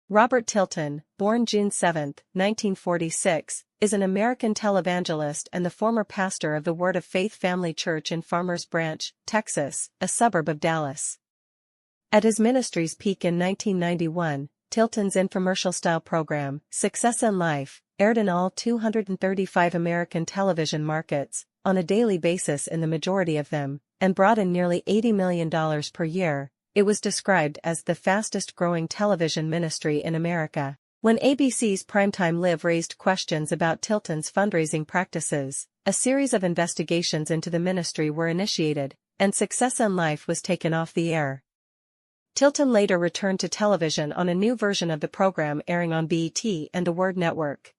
Robert Tilton, born June 7, 1946, is an American televangelist and the former pastor of the Word of Faith Family Church in Farmers Branch, Texas, a suburb of Dallas. At his ministry's peak in 1991, Tilton's infomercial-style program, Success in Life, aired in all 235 American television markets, on a daily basis in the majority of them, and brought in nearly $80 million per year. It was described as the fastest-growing television ministry in America. When ABC's Primetime Live raised questions about Tilton's fundraising practices, a series of investigations into the ministry were initiated, and Success in Life was taken off the air. Tilton later returned to television on a new version of the program airing on BET and the Word Network.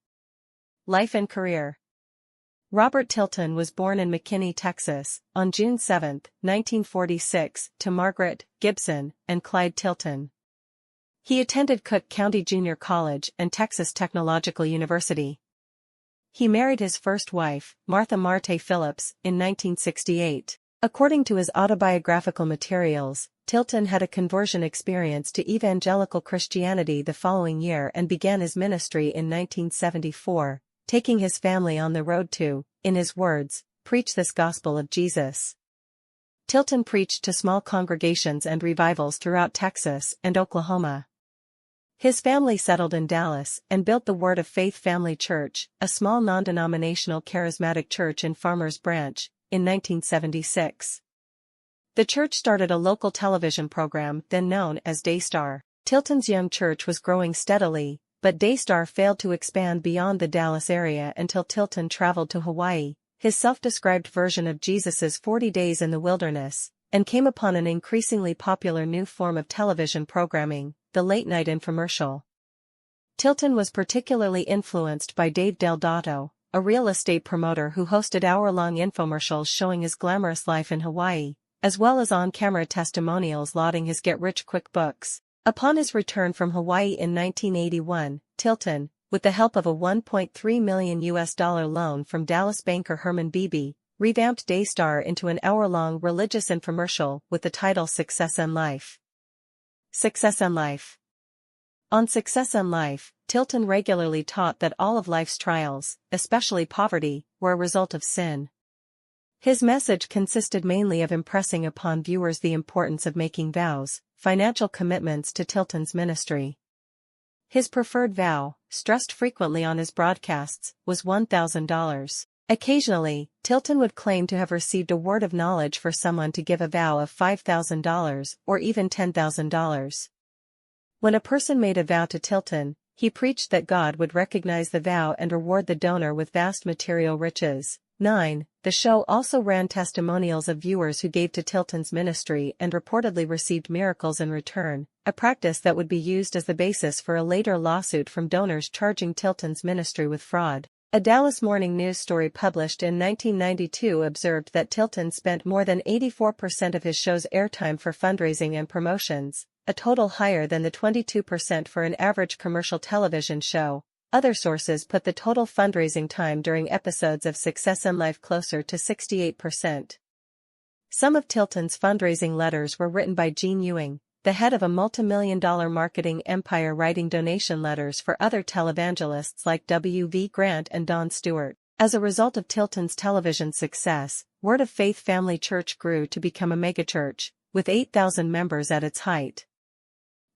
Life and career. Robert Tilton was born in McKinney, Texas, on June 7, 1946, to Margaret, Gibson, and Clyde Tilton. He attended Cook County Junior College and Texas Technological University. He married his first wife, Martha Marte Phillips, in 1968. According to his autobiographical materials, Tilton had a conversion experience to evangelical Christianity the following year and began his ministry in 1974. Taking his family on the road to, in his words, preach this gospel of Jesus. Tilton preached to small congregations and revivals throughout Texas and Oklahoma. His family settled in Dallas and built the Word of Faith Family Church, a small non-denominational charismatic church in Farmers Branch, in 1976. The church started a local television program then known as Daystar. Tilton's young church was growing steadily, but Daystar failed to expand beyond the Dallas area until Tilton traveled to Hawaii, his self-described version of Jesus's 40 Days in the Wilderness, and came upon an increasingly popular new form of television programming, the late-night infomercial. Tilton was particularly influenced by Dave Del Dotto, a real estate promoter who hosted hour-long infomercials showing his glamorous life in Hawaii, as well as on-camera testimonials lauding his get-rich-quick books. Upon his return from Hawaii in 1981, Tilton, with the help of a $1.3 million loan from Dallas banker Herman Beebe, revamped Daystar into an hour-long religious infomercial with the title Success in Life. Success in Life. On Success in Life, Tilton regularly taught that all of life's trials, especially poverty, were a result of sin. His message consisted mainly of impressing upon viewers the importance of making vows, financial commitments to Tilton's ministry. His preferred vow, stressed frequently on his broadcasts, was $1,000. Occasionally, Tilton would claim to have received a word of knowledge for someone to give a vow of $5,000 or even $10,000. When a person made a vow to Tilton, he preached that God would recognize the vow and reward the donor with vast material riches. 9. The show also ran testimonials of viewers who gave to Tilton's ministry and reportedly received miracles in return, a practice that would be used as the basis for a later lawsuit from donors charging Tilton's ministry with fraud. A Dallas Morning News story published in 1992 observed that Tilton spent more than 84% of his show's airtime for fundraising and promotions, a total higher than the 22% for an average commercial television show. Other sources put the total fundraising time during episodes of Success in Life closer to 68%. Some of Tilton's fundraising letters were written by Gene Ewing, the head of a multimillion-dollar marketing empire, writing donation letters for other televangelists like W.V. Grant and Don Stewart. As a result of Tilton's television success, Word of Faith Family Church grew to become a megachurch, with 8,000 members at its height.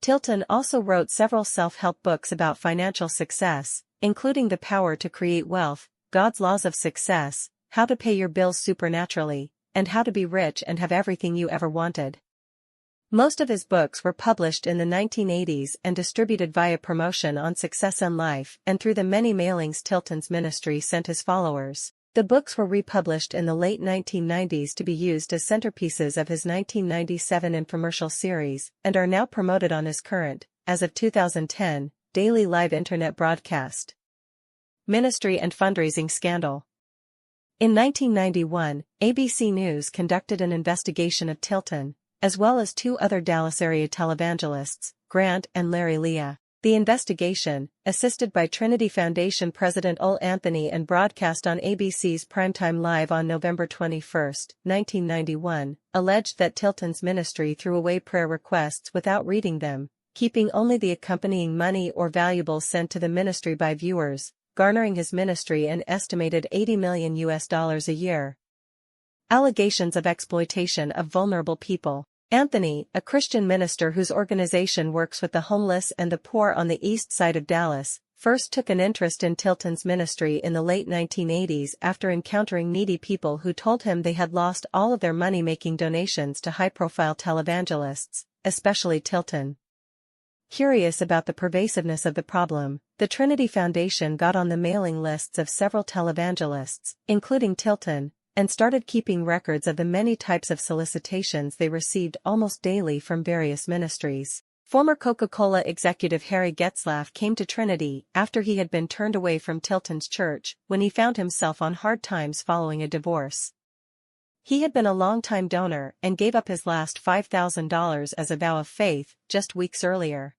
Tilton also wrote several self-help books about financial success, including The Power to Create Wealth, God's Laws of Success, How to Pay Your Bills Supernaturally, and How to Be Rich and Have Everything You Ever Wanted. Most of his books were published in the 1980s and distributed via promotion on Success in Life and through the many mailings Tilton's ministry sent his followers. The books were republished in the late 1990s to be used as centerpieces of his 1997 infomercial series and are now promoted on his current, as of 2010, daily live internet broadcast. Ministry and fundraising scandal. In 1991, ABC News conducted an investigation of Tilton, as well as two other Dallas area televangelists, Grant and Larry Leah. The investigation, assisted by Trinity Foundation President Ol Anthony and broadcast on ABC's Primetime Live on November 21, 1991, alleged that Tilton's ministry threw away prayer requests without reading them, keeping only the accompanying money or valuables sent to the ministry by viewers, garnering his ministry an estimated $80 million a year. Allegations of exploitation of vulnerable people. Anthony, a Christian minister whose organization works with the homeless and the poor on the east side of Dallas, first took an interest in Tilton's ministry in the late 1980s after encountering needy people who told him they had lost all of their money making donations to high-profile televangelists, especially Tilton. Curious about the pervasiveness of the problem, the Trinity Foundation got on the mailing lists of several televangelists, including Tilton, and started keeping records of the many types of solicitations they received almost daily from various ministries. Former Coca-Cola executive Harry Getzlaf came to Trinity after he had been turned away from Tilton's church when he found himself on hard times following a divorce. He had been a longtime donor and gave up his last $5,000 as a vow of faith just weeks earlier.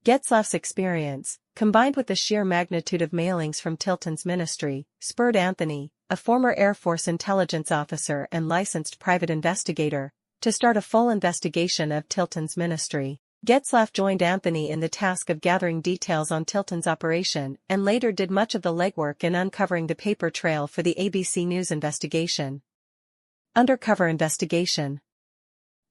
Getzlaf's experience, combined with the sheer magnitude of mailings from Tilton's ministry, spurred Anthony, a former Air Force intelligence officer and licensed private investigator, to start a full investigation of Tilton's ministry. Getzlaf joined Anthony in the task of gathering details on Tilton's operation and later did much of the legwork in uncovering the paper trail for the ABC News investigation. Undercover investigation.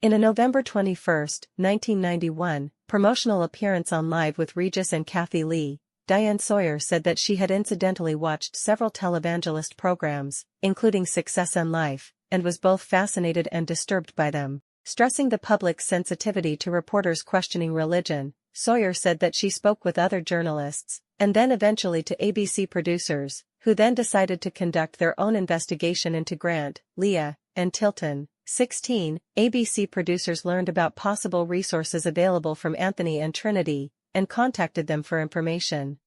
In a November 21, 1991, promotional appearance on Live with Regis and Kathy Lee, Diane Sawyer said that she had incidentally watched several televangelist programs, including Success and Life, and was both fascinated and disturbed by them. Stressing the public's sensitivity to reporters questioning religion, Sawyer said that she spoke with other journalists, and then eventually to ABC producers, who then decided to conduct their own investigation into Grant, Leah, and Tilton. 16. ABC producers learned about possible resources available from Anthony and Trinity, and contacted them for information.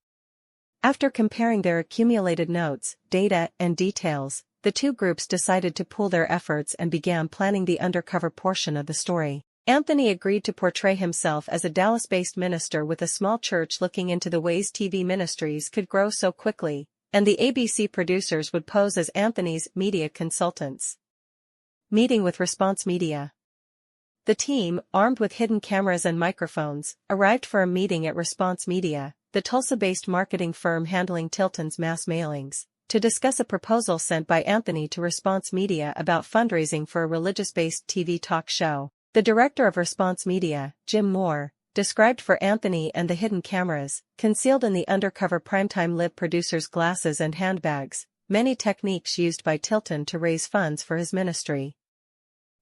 After comparing their accumulated notes, data, and details, the two groups decided to pool their efforts and began planning the undercover portion of the story. Anthony agreed to portray himself as a Dallas-based minister with a small church looking into the ways TV ministries could grow so quickly, and the ABC producers would pose as Anthony's media consultants. Meeting with Response Media. The team, armed with hidden cameras and microphones, arrived for a meeting at Response Media, the Tulsa-based marketing firm handling Tilton's mass mailings, to discuss a proposal sent by Anthony to Response Media about fundraising for a religious-based TV talk show. The director of Response Media, Jim Moore, described for Anthony and the hidden cameras, concealed in the undercover Primetime Live producer's glasses and handbags, many techniques used by Tilton to raise funds for his ministry.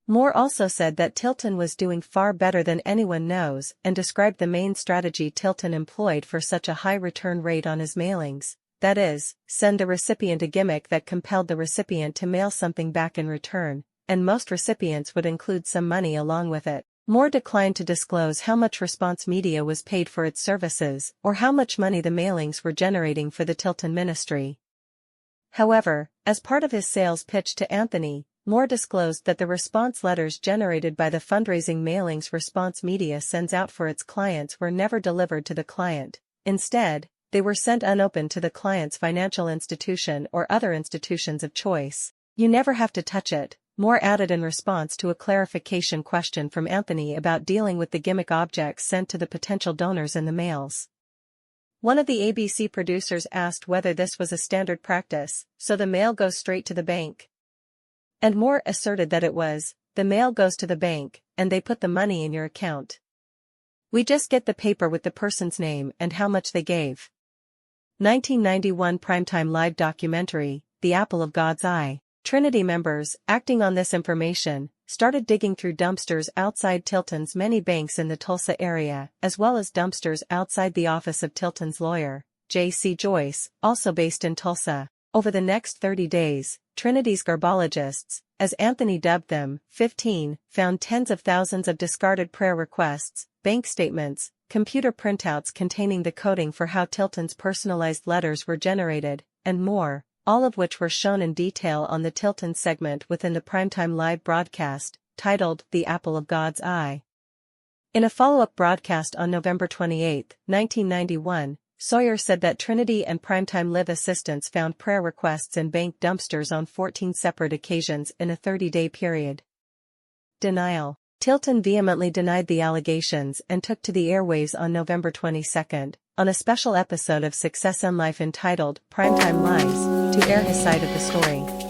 Moore also said that Tilton was doing far better than anyone knows and described the main strategy Tilton employed for such a high return rate on his mailings, that is, send the recipient a gimmick that compelled the recipient to mail something back in return, and most recipients would include some money along with it. Moore declined to disclose how much Response Media was paid for its services or how much money the mailings were generating for the Tilton ministry. However, as part of his sales pitch to Anthony, Moore disclosed that the response letters generated by the fundraising mailings Response Media sends out for its clients were never delivered to the client. Instead, they were sent unopened to the client's financial institution or other institutions of choice. "You never have to touch it," Moore added in response to a clarification question from Anthony about dealing with the gimmick objects sent to the potential donors in the mails. One of the ABC producers asked whether this was a standard practice, so the mail goes straight to the bank. And Moore asserted that it was, the mail goes to the bank, and they put the money in your account. We just get the paper with the person's name and how much they gave. 1991 Primetime Live documentary, The Apple of God's Eye. Trinity members, acting on this information, started digging through dumpsters outside Tilton's many banks in the Tulsa area, as well as dumpsters outside the office of Tilton's lawyer, J.C. Joyce, also based in Tulsa. Over the next 30 days, Trinity's garbologists, as Anthony dubbed them, 15, found tens of thousands of discarded prayer requests, bank statements, computer printouts containing the coding for how Tilton's personalized letters were generated, and more, all of which were shown in detail on the Tilton segment within the Primetime Live broadcast, titled The Apple of God's Eye. In a follow-up broadcast on November 28, 1991, Sawyer said that Trinity and Primetime Live assistants found prayer requests in bank dumpsters on 14 separate occasions in a 30-day period. Denial. Tilton vehemently denied the allegations and took to the airwaves on November 22, on a special episode of Success and Life entitled Primetime Lies, to air his side of the story.